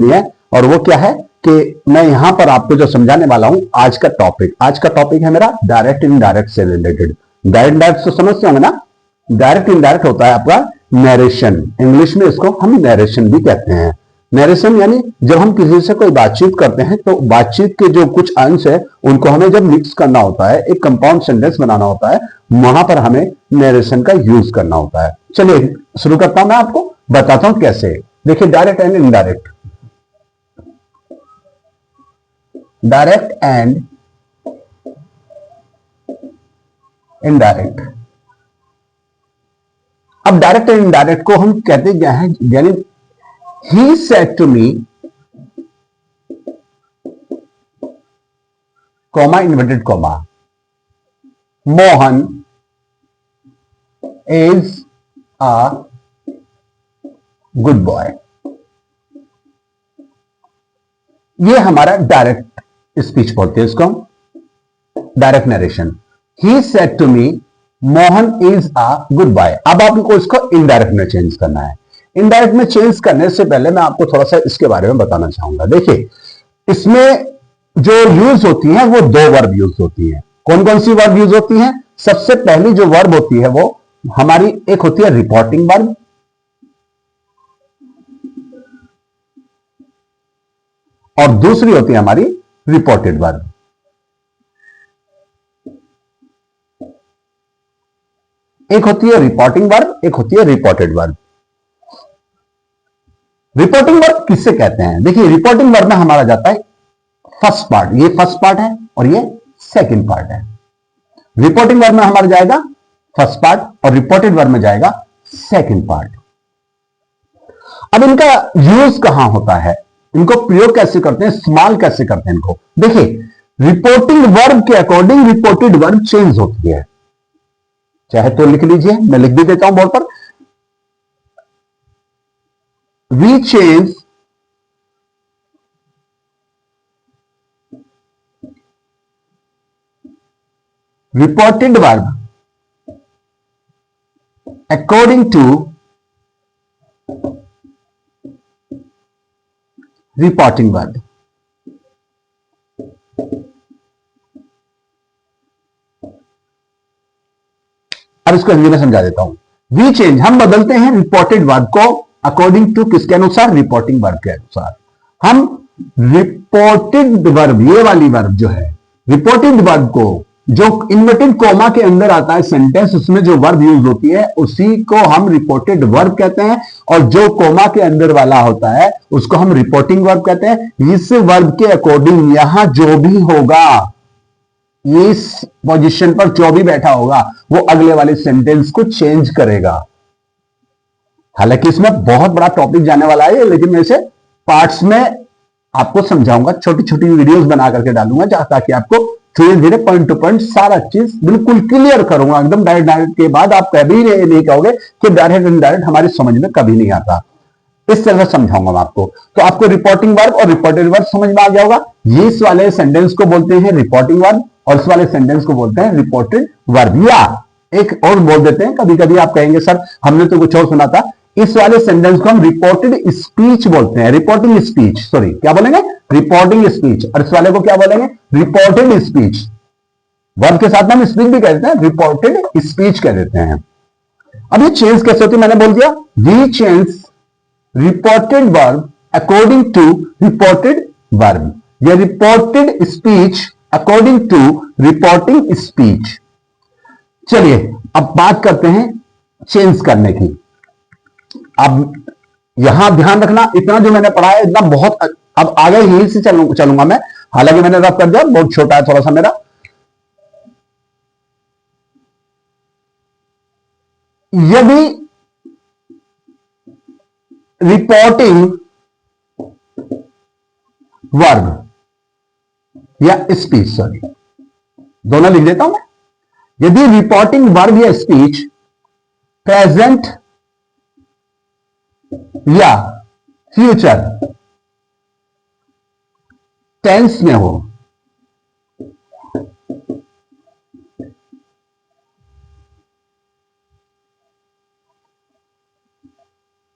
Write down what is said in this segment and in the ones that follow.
नहीं है, और वो क्या है कि मैं यहां पर आपको जो समझाने वाला हूं आज का टॉपिक है मेरा डायरेक्ट इनडायरेक्ट से रिलेटेड। डायरेक्ट इनडायरेक्ट तो समझते होंगे ना। डायरेक्ट इनडायरेक्ट होता है आपका नरेशन, इंग्लिश में इसको हम नरेशन भी कहते हैं। नरेशन यानी जब हम किसी से कोई बातचीत करते हैं तो बातचीत के जो कुछ अंश है उनको हमें जब मिक्स करना होता है, एक कंपाउंड सेंटेंस बनाना होता है, वहां पर हमें नरेशन का यूज करना होता है। चलिए शुरू करता हूं, मैं आपको बताता हूं कैसे। देखिए direct and indirect, direct and indirect. अब डायरेक्ट एंड इनडायरेक्ट को हम कहते क्या है, यानी he said to me, comma inverted comma, Mohan is a good boy. ये हमारा डायरेक्ट स्पीच बोलते हैं, इसको हम direct narration. He said to me Mohan is a good boy. अब आपको इसको इनडायरेक्ट में चेंज करना है। इनडायरेक्ट में चेंज करने से पहले मैं आपको थोड़ा सा इसके बारे में बताना चाहूंगा। देखिए इसमें जो यूज होती है वो दो वर्ब यूज होती है। कौन कौन सी वर्ब यूज होती है? सबसे पहली जो वर्ब होती है वो हमारी एक होती है रिपोर्टिंग वर्ब, और दूसरी होती है हमारी रिपोर्टेड वर्ब। एक होती है रिपोर्टिंग वर्ब, एक होती है रिपोर्टेड वर्ब। रिपोर्टिंग वर्ब किससे कहते हैं? देखिए रिपोर्टिंग वर्ब में हमारा जाता है फर्स्ट पार्ट, ये फर्स्ट पार्ट है और ये सेकंड पार्ट है। रिपोर्टिंग वर्ब में हमारा जाएगा फर्स्ट पार्ट और रिपोर्टेड वर्ब में जाएगा सेकंड पार्ट। अब इनका यूज कहां होता है, इनको प्रयोग कैसे करते हैं, इस्तेमाल कैसे करते हैं इनको? देखिए रिपोर्टिंग वर्ब के अकॉर्डिंग रिपोर्टेड वर्ब चेंज होती है। चाहे तो लिख लीजिए, मैं लिख भी देता हूं बोर्ड पर। We change reported verb according to reporting verb। अब इसको हिंदी में समझा देता हूं। वी चेंज, हम बदलते हैं रिपोर्टेड वर्ब को अकॉर्डिंग टू किसके अनुसार? रिपोर्टिंग वर्ब के अनुसार। हम रिपोर्टेड वर्ब, ये वाली वर्ब जो है, रिपोर्टेड वर्ब को जो इन्वर्टेड कोमा के अंदर आता है सेंटेंस, उसमें जो वर्ब यूज होती है उसी को हम रिपोर्टेड वर्ब कहते हैं, और जो कोमा के अंदर वाला होता है उसको हम रिपोर्टिंग वर्ब कहते हैं। इस वर्ब के अकॉर्डिंग यहां जो भी होगा, इस पोजीशन पर जो भी बैठा होगा वो अगले वाले सेंटेंस को चेंज करेगा। हालांकि इसमें बहुत बड़ा टॉपिक जाने वाला है, लेकिन मैं इसे पार्ट्स में आपको समझाऊंगा, छोटी छोटी वीडियोस बना करके डालूंगा ताकि आपको धीरे धीरे पॉइंट टू पॉइंट सारा चीज बिल्कुल क्लियर करूंगा एकदम। डायरेक्ट के बाद आप कभी नहीं कहोगे कि डायरेक्ट इनडायरेक्ट हमारी समझ में कभी नहीं आता। इस तरह से समझाऊंगा मैं आपको। तो आपको रिपोर्टिंग वर्ब और रिपोर्टेड वर्ब समझ में आ गया होगा। ये इस वाले सेंटेंस को बोलते हैं रिपोर्टिंग वर्ब और इस वाले सेंटेंस को बोलते हैं रिपोर्टेड वर्ब। या एक और बोल देते हैं, कभी कभी आप कहेंगे सर हमने तो कुछ और सुना था, इस वाले सेंटेंस को हम रिपोर्टेड स्पीच बोलते हैं। रिपोर्टिंग स्पीच, सॉरी क्या बोलेंगे? Reporting speech. और इस वाले को क्या बोलेंगे? Reported speech. वर्ब के साथ हम स्पीच भी कहते हैं, रिपोर्टेड स्पीच कह देते हैं। अब ये चेंज कैसे होती है? मैंने बोल दिया we change reported verb according to reported verb या reported speech according to reporting speech. चलिए अब बात करते हैं चेंज करने की। अब यहां ध्यान रखना, इतना जो मैंने पढ़ा है इतना बहुत, अब आगे यहीं से चलूंगा मैं। हालांकि मैंने रफ कर दिया, बहुत छोटा है थोड़ा सा मेरा। यदि रिपोर्टिंग वर्ब या स्पीच, सॉरी दोनों लिख देता हूं मैं। यदि रिपोर्टिंग वर्ब या स्पीच प्रेजेंट या फ्यूचर टेंस में हो,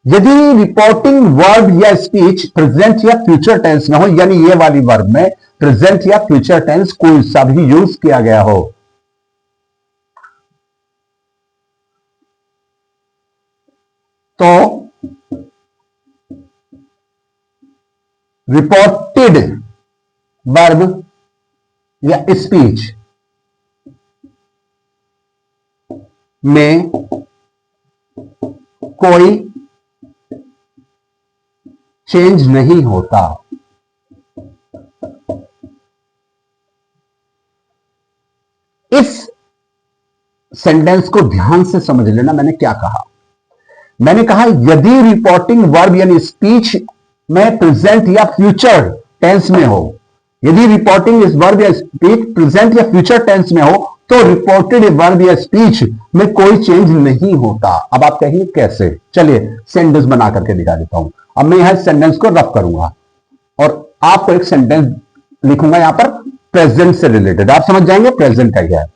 यदि रिपोर्टिंग वर्ब या स्पीच प्रेजेंट या फ्यूचर टेंस में हो, यानी ये वाली वर्ब में प्रेजेंट या फ्यूचर टेंस कोई सा भी यूज किया गया हो, तो रिपोर्टेड वर्ब या स्पीच में कोई चेंज नहीं होता। इस सेंटेंस को ध्यान से समझ लेना। मैंने क्या कहा? मैंने कहा यदि रिपोर्टिंग वर्ब यानी स्पीच में प्रेजेंट या फ्यूचर टेंस में हो, यदि रिपोर्टिंग इस वर्ब या स्पीच प्रेजेंट या फ्यूचर टेंस में हो, तो रिपोर्टेड वर्ब या स्पीच में कोई चेंज नहीं होता। अब आप कहिए कैसे? चलिए सेंटेंस बना करके दिखा देता हूं। अब मैं यहां सेंटेंस को रफ करूंगा और आपको एक सेंटेंस लिखूंगा यहां पर प्रेजेंट से रिलेटेड। आप समझ जाएंगे प्रेजेंट क्या है।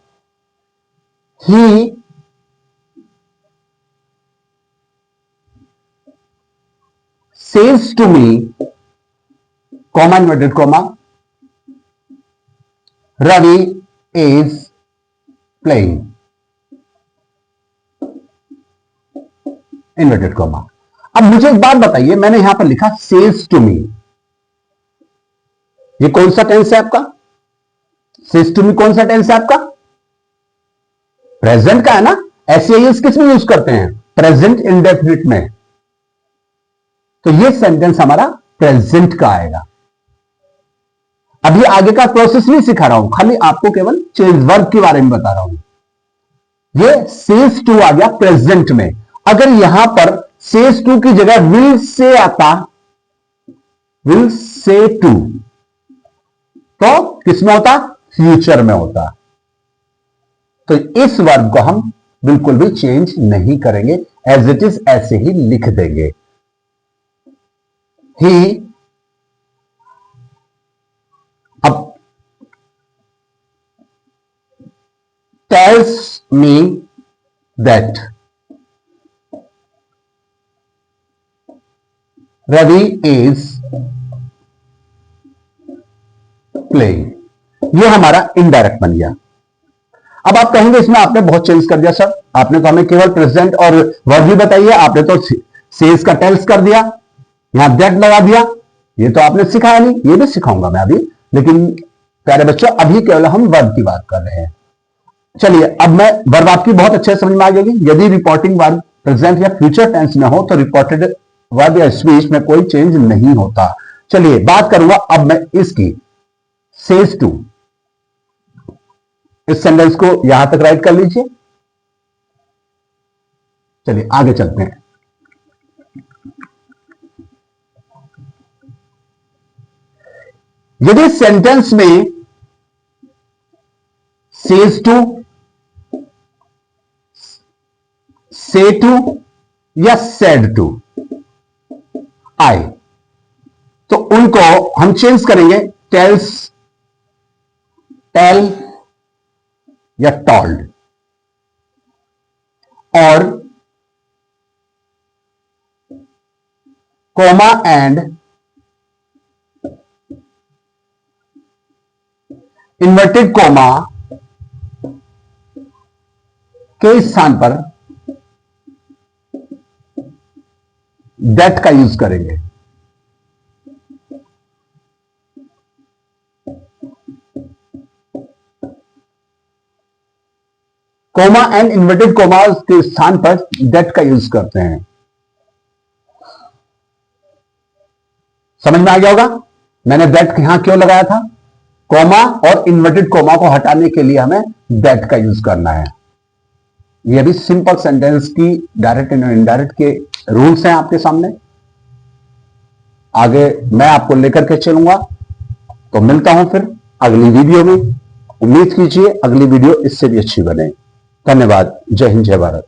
He says to me, comma inverted comma, Ravi is playing, inverted comma. अब मुझे एक बात बताइए, मैंने यहां पर लिखा सेज टू मी, ये कौन सा टेंस है आपका? सेज टू मी कौन सा टेंस है आपका? प्रेजेंट का है ना। एसईएस किस में यूज करते हैं? प्रेजेंट इंडेफिनिट में। तो ये सेंटेंस हमारा प्रेजेंट का आएगा। अभी आगे का प्रोसेस नहीं सिखा रहा हूं, खाली आपको केवल चेंज वर्ब के बारे में बता रहा हूं। ये सेज टू आ गया प्रेजेंट में। अगर यहां पर सेज टू की जगह विल से आता, विल से टू, तो किसमें होता? फ्यूचर में होता। तो इस वर्ब को हम बिल्कुल भी चेंज नहीं करेंगे, एज इट इज ऐसे ही लिख देंगे। ही, अब tells me that Ravi is playing। ये हमारा इनडायरेक्ट बन गया। अब आप कहेंगे इसमें आपने बहुत चेंज कर दिया सर, आपने तो हमें केवल प्रेजेंट और वर्ब भी बताइए, आपने तो सेज का टेल्स कर दिया, यहां दैट लगा दिया। ये तो आपने सिखाया नहीं, ये भी सिखाऊंगा मैं अभी। लेकिन प्यारे बच्चों, अभी केवल हम वर्ब की बात कर रहे हैं। चलिए, अब मैं वर्ब आपकी बहुत अच्छे से समझ में आ जाएगी। यदि रिपोर्टिंग वर्ब प्रेजेंट या फ्यूचर टेंस में हो, तो रिपोर्टेड वर्ब या स्पीच में कोई चेंज नहीं होता। चलिए बात करूंगा अब मैं इसकी, सेज टू। इस सेंटेंस को यहां तक राइट कर लीजिए। चलिए आगे चलते हैं। यदि सेंटेंस में सेज टू, से टू या सेड टू आए, तो उनको हम चेंज करेंगे टेल्स, टेल या टॉल्ड। और कोमा एंड इन्वर्टेड कोमा के स्थान पर दैट का यूज करेंगे। कोमा एंड इन्वर्टेड कोमा के स्थान पर दैट का यूज करते हैं। समझ में आ गया होगा मैंने दैट यहां क्यों लगाया था। कोमा और इन्वर्टेड कोमा को हटाने के लिए हमें दैट का यूज करना है। ये भी सिंपल सेंटेंस की डायरेक्ट एंड इनडायरेक्ट के रूल्स हैं आपके सामने। आगे मैं आपको लेकर के चलूंगा। तो मिलता हूं फिर अगली वीडियो में। उम्मीद कीजिए अगली वीडियो इससे भी अच्छी बने। धन्यवाद। जय हिंद, जय भारत।